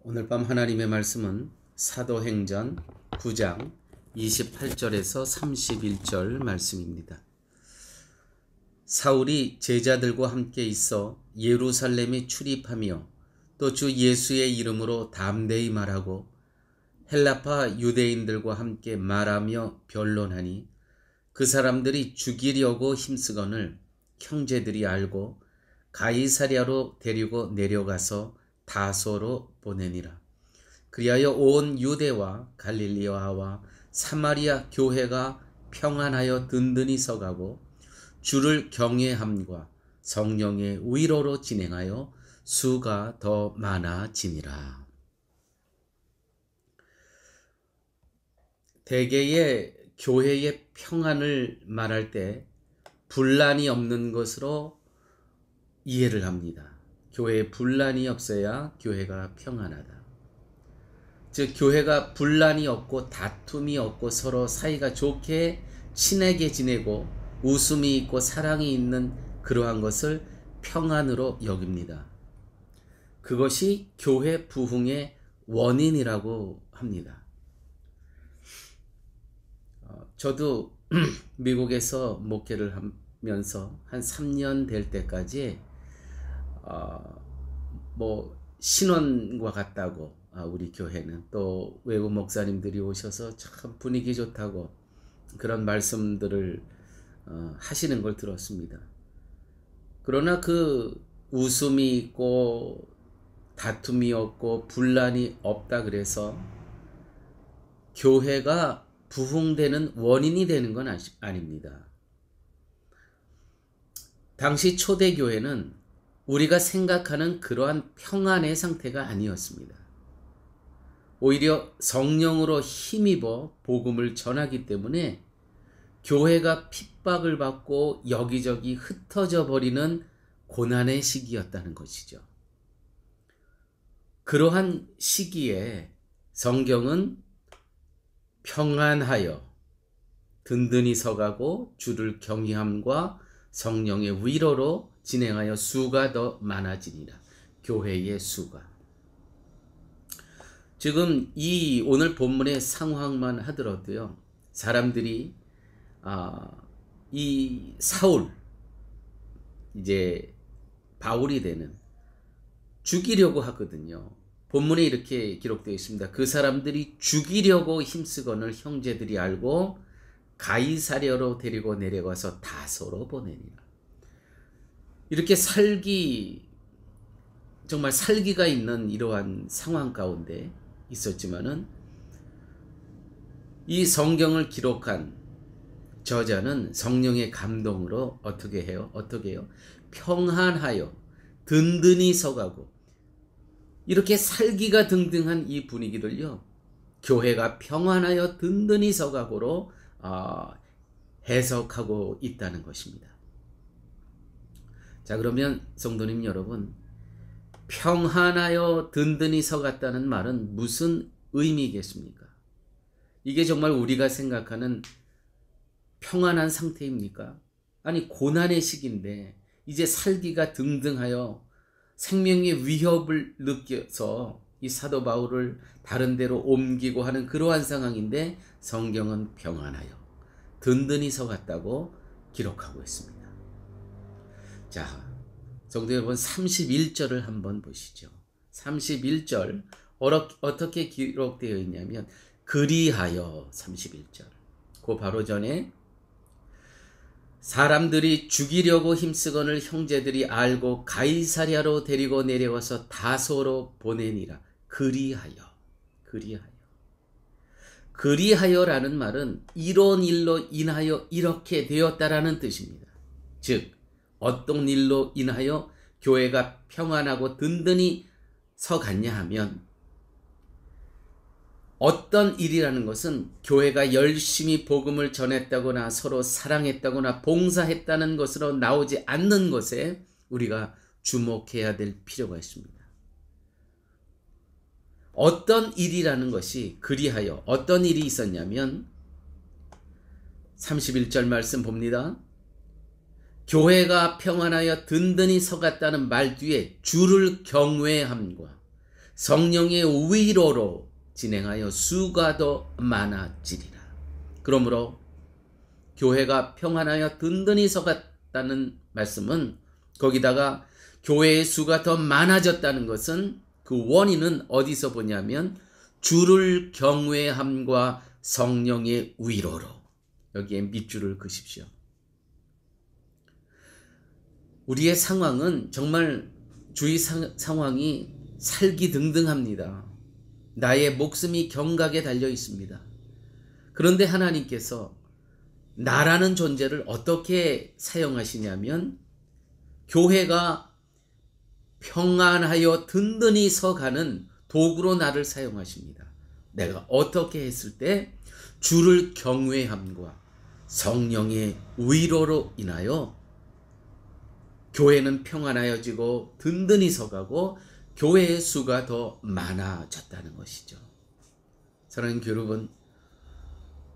오늘 밤 하나님의 말씀은 사도행전 9장 28절에서 31절 말씀입니다. 사울이 제자들과 함께 있어 예루살렘에 출입하며 또 주 예수의 이름으로 담대히 말하고 헬라파 유대인들과 함께 말하며 변론하니 그 사람들이 죽이려고 힘쓰거늘 형제들이 알고 가이사랴로 데리고 내려가서 다소로 보내니라. 그리하여 온 유대와 갈릴리아와 사마리아 교회가 평안하여 든든히 서가고 주를 경외함과 성령의 위로로 진행하여 수가 더 많아지니라. 대개의 교회의 평안을 말할 때 분란이 없는 것으로 이해를 합니다. 교회에 분란이 없어야 교회가 평안하다. 즉 교회가 분란이 없고 다툼이 없고 서로 사이가 좋게 친하게 지내고 웃음이 있고 사랑이 있는 그러한 것을 평안으로 여깁니다. 그것이 교회 부흥의 원인이라고 합니다. 저도 미국에서 목회를 하면서 한 3년 될 때까지 신혼과 같다고 우리 교회는 또 외국 목사님들이 오셔서 참 분위기 좋다고 그런 말씀들을 하시는 걸 들었습니다. 그러나 그 웃음이 있고 다툼이 없고 분란이 없다 그래서 교회가 부흥되는 원인이 되는 건 아닙니다. 당시 초대교회는 우리가 생각하는 그러한 평안의 상태가 아니었습니다. 오히려 성령으로 힘입어 복음을 전하기 때문에 교회가 핍박을 받고 여기저기 흩어져 버리는 고난의 시기였다는 것이죠. 그러한 시기에 성경은 평안하여 든든히 서가고 주를 경외함과 성령의 위로로 진행하여 수가 더 많아지니라. 교회의 수가. 지금 이 오늘 본문의 상황만 하더라도요. 사람들이 이 사울 이제 바울이 되는 죽이려고 하거든요. 본문에 이렇게 기록되어 있습니다. 그 사람들이 죽이려고 힘쓰거늘 형제들이 알고 가이사랴로 데리고 내려가서 다소로 보내니라. 이렇게 정말 살기가 있는 이러한 상황 가운데 있었지만은 이 성경을 기록한 저자는 성령의 감동으로 어떻게 해요? 평안하여 든든히 서가고 이렇게 살기가 등등한 이 분위기들요. 교회가 평안하여 든든히 서가고로 해석하고 있다는 것입니다. 자, 그러면 성도님 여러분, 평안하여 든든히 서갔다는 말은 무슨 의미겠습니까? 이게 정말 우리가 생각하는 평안한 상태입니까? 아니, 고난의 시기인데 이제 살기가 등등하여 생명의 위협을 느껴서 이 사도 바울을 다른 데로 옮기고 하는 그러한 상황인데 성경은 평안하여 든든히 서갔다고 기록하고 있습니다. 자, 성도 여러분 31절을 한번 보시죠. 31절 어떻게 기록되어 있냐면 그리하여 31절 그 바로 전에 사람들이 죽이려고 힘쓰거늘 형제들이 알고 가이사랴로 데리고 내려와서 다소로 보내니라. 그리하여라는 말은 이런 일로 인하여 이렇게 되었다라는 뜻입니다. 즉 어떤 일로 인하여 교회가 평안하고 든든히 서갔냐 하면 어떤 일이라는 것은 교회가 열심히 복음을 전했다거나 서로 사랑했다거나 봉사했다는 것으로 나오지 않는 것에 우리가 주목해야 될 필요가 있습니다. 어떤 일이라는 것이 그리하여 어떤 일이 있었냐면 31절 말씀 봅니다. 교회가 평안하여 든든히 서갔다는 말 뒤에 주를 경외함과 성령의 위로로 진행하여 수가 더 많아지리라. 그러므로 교회가 평안하여 든든히 서갔다는 말씀은, 거기다가 교회의 수가 더 많아졌다는 것은 그 원인은 어디서 보냐면 주를 경외함과 성령의 위로로. 여기에 밑줄을 그십시오. 우리의 상황은 정말 주위 상황이 살기등등합니다. 나의 목숨이 경각에 달려 있습니다. 그런데 하나님께서 나라는 존재를 어떻게 사용하시냐면 교회가 평안하여 든든히 서가는 도구로 나를 사용하십니다. 내가 어떻게 했을 때 주를 경외함과 성령의 위로로 인하여 교회는 평안하여지고 든든히 서가고 교회의 수가 더 많아졌다는 것이죠. 사랑하는 여러분,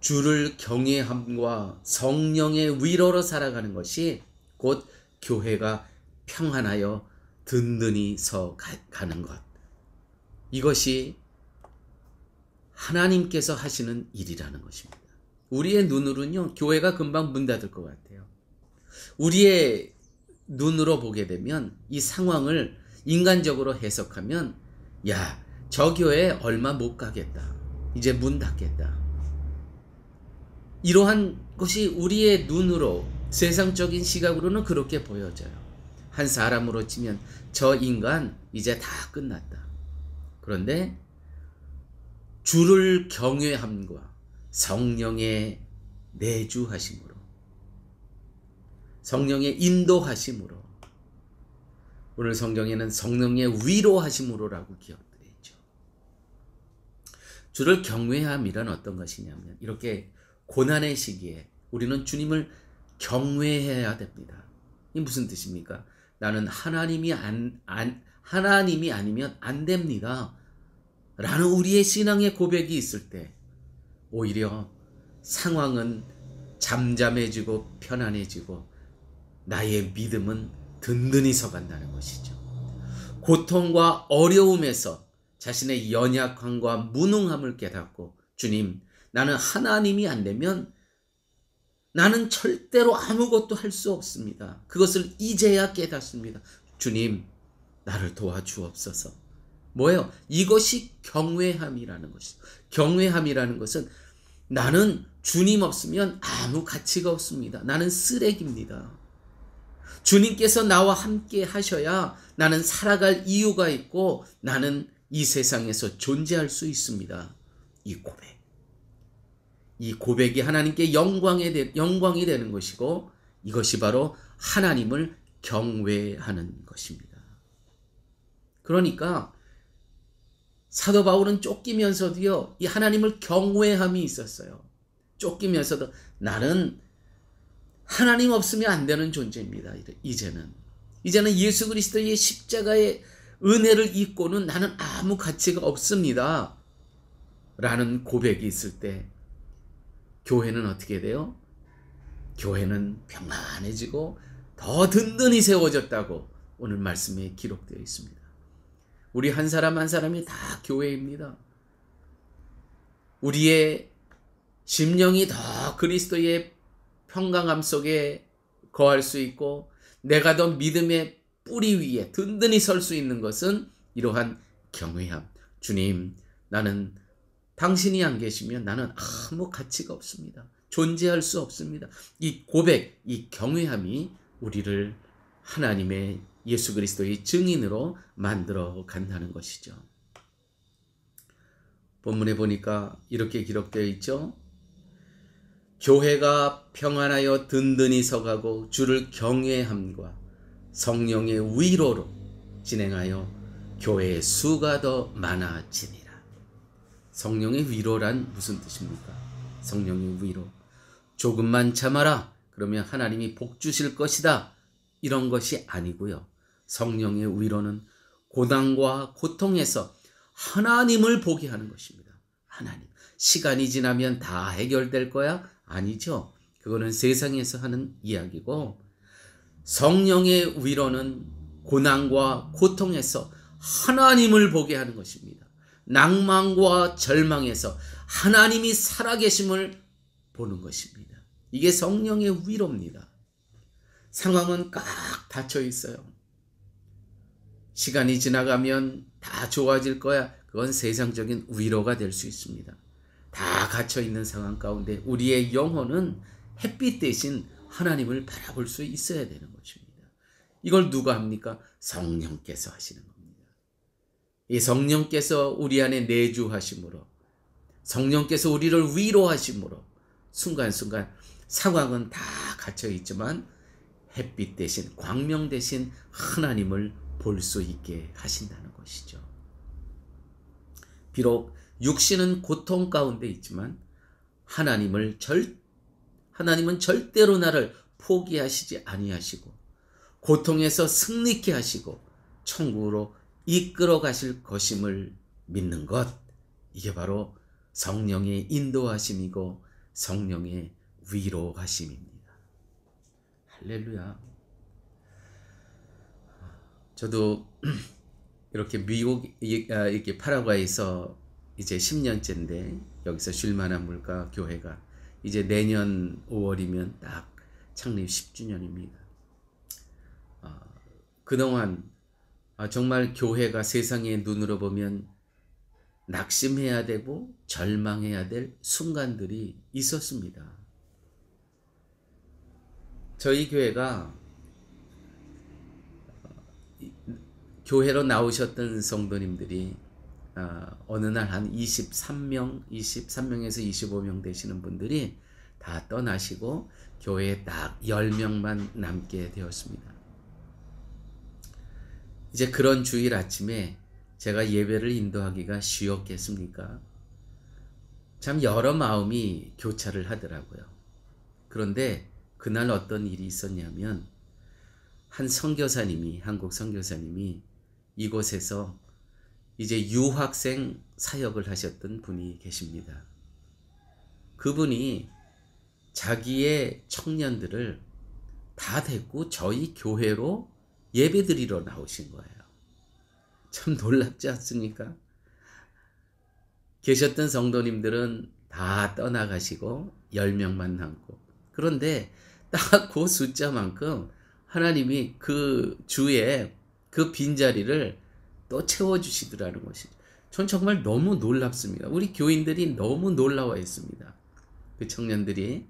주를 경외함과 성령의 위로로 살아가는 것이 곧 교회가 평안하여 든든히 서가는 것. 이것이 하나님께서 하시는 일이라는 것입니다. 우리의 눈으로는요, 교회가 금방 문 닫을 것 같아요. 우리의 눈으로 보게 되면 이 상황을 인간적으로 해석하면, 야, 저 교회 얼마 못 가겠다. 이제 문 닫겠다. 이러한 것이 우리의 눈으로, 세상적인 시각으로는 그렇게 보여져요. 한 사람으로 치면 저 인간 이제 다 끝났다. 그런데 주를 경외함과 성령의 내주하심으로, 성령의 인도하심으로, 오늘 성경에는 성령의 위로하심으로라고 기억되어 있죠. 주를 경외함이란 어떤 것이냐면, 이렇게 고난의 시기에 우리는 주님을 경외해야 됩니다. 이게 무슨 뜻입니까? 나는 하나님이 아니면 안 됩니다. 라는 우리의 신앙의 고백이 있을 때 오히려 상황은 잠잠해지고 편안해지고 나의 믿음은 든든히 서간다는 것이죠. 고통과 어려움에서 자신의 연약함과 무능함을 깨닫고, 주님, 나는 하나님이 안 되면 나는 절대로 아무것도 할 수 없습니다. 그것을 이제야 깨닫습니다. 주님, 나를 도와주옵소서. 뭐예요? 이것이 경외함이라는 것이죠. 경외함이라는 것은 나는 주님 없으면 아무 가치가 없습니다. 나는 쓰레기입니다. 주님께서 나와 함께 하셔야 나는 살아갈 이유가 있고 나는 이 세상에서 존재할 수 있습니다. 이 고백. 이 고백이 하나님께 영광이 되는 것이고, 이것이 바로 하나님을 경외하는 것입니다. 그러니까 사도 바울은 쫓기면서도요, 이 하나님을 경외함이 있었어요. 쫓기면서도 나는 하나님 없으면 안 되는 존재입니다. 이제는 예수 그리스도의 십자가의 은혜를 잊고는 나는 아무 가치가 없습니다. 라는 고백이 있을 때 교회는 어떻게 돼요? 교회는 평안해지고 더 든든히 세워졌다고 오늘 말씀에 기록되어 있습니다. 우리 한 사람 한 사람이 다 교회입니다. 우리의 심령이 더 그리스도의 평강함 속에 거할 수 있고, 내가 더 믿음의 뿌리 위에 든든히 설 수 있는 것은 이러한 경외함. 주님, 나는 당신이 안 계시면 나는 아무 가치가 없습니다. 존재할 수 없습니다. 이 고백, 이 경외함이 우리를 하나님의 예수 그리스도의 증인으로 만들어 간다는 것이죠. 본문에 보니까 이렇게 기록되어 있죠. 교회가 평안하여 든든히 서가고 주를 경외함과 성령의 위로로 진행하여 교회의 수가 더 많아지니라. 성령의 위로란 무슨 뜻입니까? 성령의 위로. 조금만 참아라. 그러면 하나님이 복 주실 것이다. 이런 것이 아니고요. 성령의 위로는 고난과 고통에서 하나님을 보게 하는 것입니다. 하나님. 시간이 지나면 다 해결될 거야? 아니죠. 그거는 세상에서 하는 이야기고, 성령의 위로는 고난과 고통에서 하나님을 보게 하는 것입니다. 낭만과 절망에서 하나님이 살아계심을 보는 것입니다. 이게 성령의 위로입니다. 상황은 꽉 닫혀 있어요. 시간이 지나가면 다 좋아질 거야. 그건 세상적인 위로가 될 수 있습니다. 다 갇혀 있는 상황 가운데 우리의 영혼은 햇빛 대신 하나님을 바라볼 수 있어야 되는 것입니다. 이걸 누가 합니까? 성령께서 하시는 겁니다. 이 성령께서 우리 안에 내주하심으로, 성령께서 우리를 위로하심으로 순간순간 상황은 다 갇혀 있지만 햇빛 대신, 광명 대신 하나님을 볼 수 있게 하신다는 것이죠. 비록 육신은 고통 가운데 있지만 하나님은 절대로 나를 포기하시지 아니하시고 고통에서 승리케 하시고 천국으로 이끌어 가실 것임을 믿는 것, 이게 바로 성령의 인도하심이고 성령의 위로하심입니다. 할렐루야. 저도 이렇게 미국, 이렇게 파라과이에서 이제 10년째인데 여기서 쉴만한 물가 교회가 이제 내년 5월이면 딱 창립 10주년입니다. 그동안 정말 교회가 세상의 눈으로 보면 낙심해야 되고 절망해야 될 순간들이 있었습니다. 저희 교회가 교회로 나오셨던 성도님들이 어느 날 한 23명에서 25명 되시는 분들이 다 떠나시고 교회에 딱 10명만 남게 되었습니다. 이제 그런 주일 아침에 제가 예배를 인도하기가 쉬웠겠습니까? 참 여러 마음이 교차를 하더라고요. 그런데 그날 어떤 일이 있었냐면 한 선교사님이, 한국 선교사님이 이곳에서 이제 유학생 사역을 하셨던 분이 계십니다. 그분이 자기의 청년들을 다 데리고 저희 교회로 예배드리러 나오신 거예요. 참 놀랍지 않습니까? 계셨던 성도님들은 다 떠나가시고 10명만 남고, 그런데 딱 그 숫자만큼 하나님이 그 주에 그 빈자리를 또 채워주시더라는 것이죠. 전 정말 너무 놀랍습니다. 우리 교인들이 너무 놀라워했습니다. 그 청년들이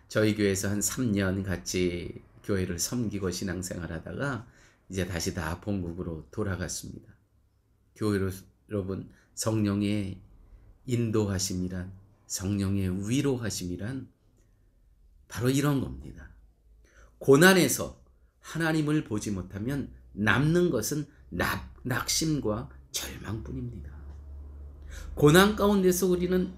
저희 교회에서 한 3년 같이 교회를 섬기고 신앙생활 하다가 이제 다시 다 본국으로 돌아갔습니다. 교회 여러분, 성령의 인도하심이란, 성령의 위로하심이란 바로 이런 겁니다. 고난에서 하나님을 보지 못하면 남는 것은 낙심과 절망뿐입니다. 고난 가운데서 우리는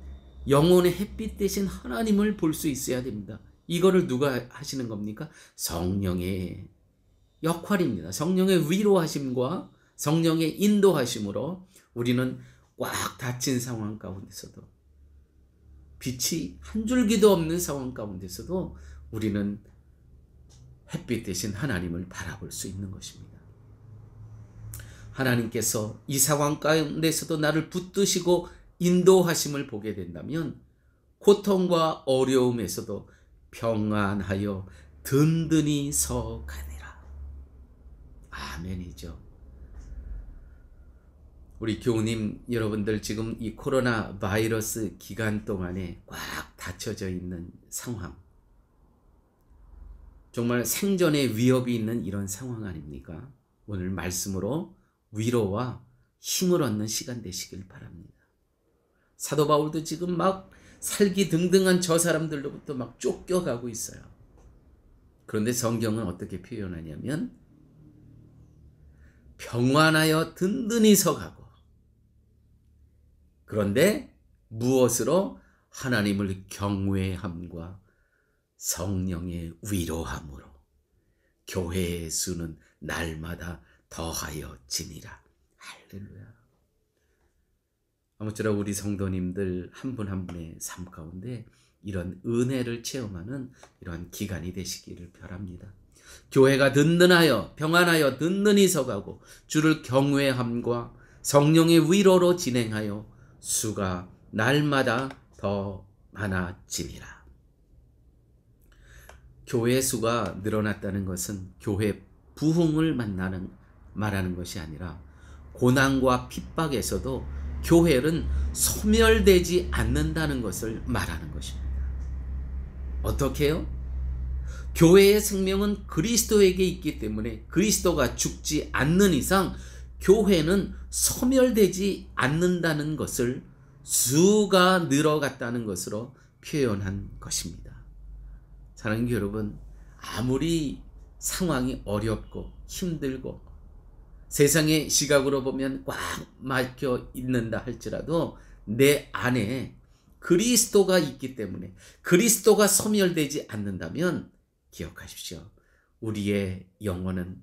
영혼의 햇빛 대신 하나님을 볼 수 있어야 됩니다. 이거를 누가 하시는 겁니까? 성령의 역할입니다. 성령의 위로하심과 성령의 인도하심으로 우리는 꽉 닫힌 상황 가운데서도, 빛이 한 줄기도 없는 상황 가운데서도 우리는 햇빛 대신 하나님을 바라볼 수 있는 것입니다. 하나님께서 이 상황 가운데서도 나를 붙드시고 인도하심을 보게 된다면 고통과 어려움에서도 평안하여 든든히 서 가니라. 아멘이죠. 우리 교우님 여러분들, 지금 이 코로나 바이러스 기간 동안에 꽉 닫혀져 있는 상황, 정말 생존의 위협이 있는 이런 상황 아닙니까? 오늘 말씀으로 위로와 힘을 얻는 시간 되시길 바랍니다. 사도 바울도 지금 막 살기 등등한 저 사람들로부터 막 쫓겨가고 있어요. 그런데 성경은 어떻게 표현하냐면 평안하여 든든히 서가고, 그런데 무엇으로? 하나님을 경외함과 성령의 위로함으로 교회의 수는 날마다 더하여 지니라. 할렐루야. 아무쪼록 우리 성도님들 한 분 한 분의 삶 가운데 이런 은혜를 체험하는 이러한 기간이 되시기를 바랍니다. 교회가 든든하여 평안하여 든든히 서가고 주를 경외함과 성령의 위로로 진행하여 수가 날마다 더 많아지니라. 교회 수가 늘어났다는 것은 교회 부흥을 말하는 것이 아니라 고난과 핍박에서도 교회는 소멸되지 않는다는 것을 말하는 것입니다. 어떻게 해요? 교회의 생명은 그리스도에게 있기 때문에 그리스도가 죽지 않는 이상 교회는 소멸되지 않는다는 것을 수가 늘어갔다는 것으로 표현한 것입니다. 사랑하는 여러분, 아무리 상황이 어렵고 힘들고 세상의 시각으로 보면 꽉 막혀 있는다 할지라도 내 안에 그리스도가 있기 때문에 그리스도가 소멸되지 않는다면 기억하십시오. 우리의 영혼은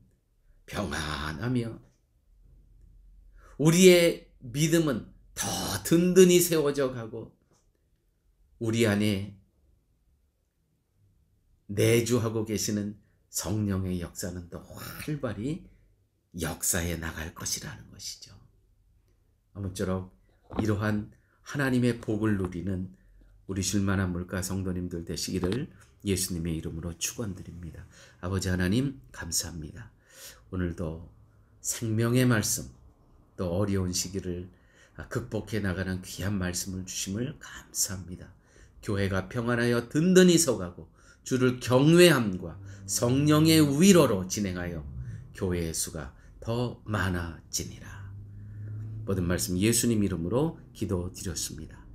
평안하며 우리의 믿음은 더 든든히 세워져 가고 우리 안에 내주하고 계시는 성령의 역사는 더 활발히 역사해 나갈 것이라는 것이죠. 아무쪼록 이러한 하나님의 복을 누리는 우리 쉴만한 물가 성도님들 되시기를 예수님의 이름으로 축원드립니다. 아버지 하나님 감사합니다. 오늘도 생명의 말씀 또 어려운 시기를 극복해 나가는 귀한 말씀을 주심을 감사합니다. 교회가 평안하여 든든히 서가고 주를 경외함과 성령의 위로로 진행하여 교회의 수가 더 많아지니라. 모든 말씀 예수님 이름으로 기도드렸습니다.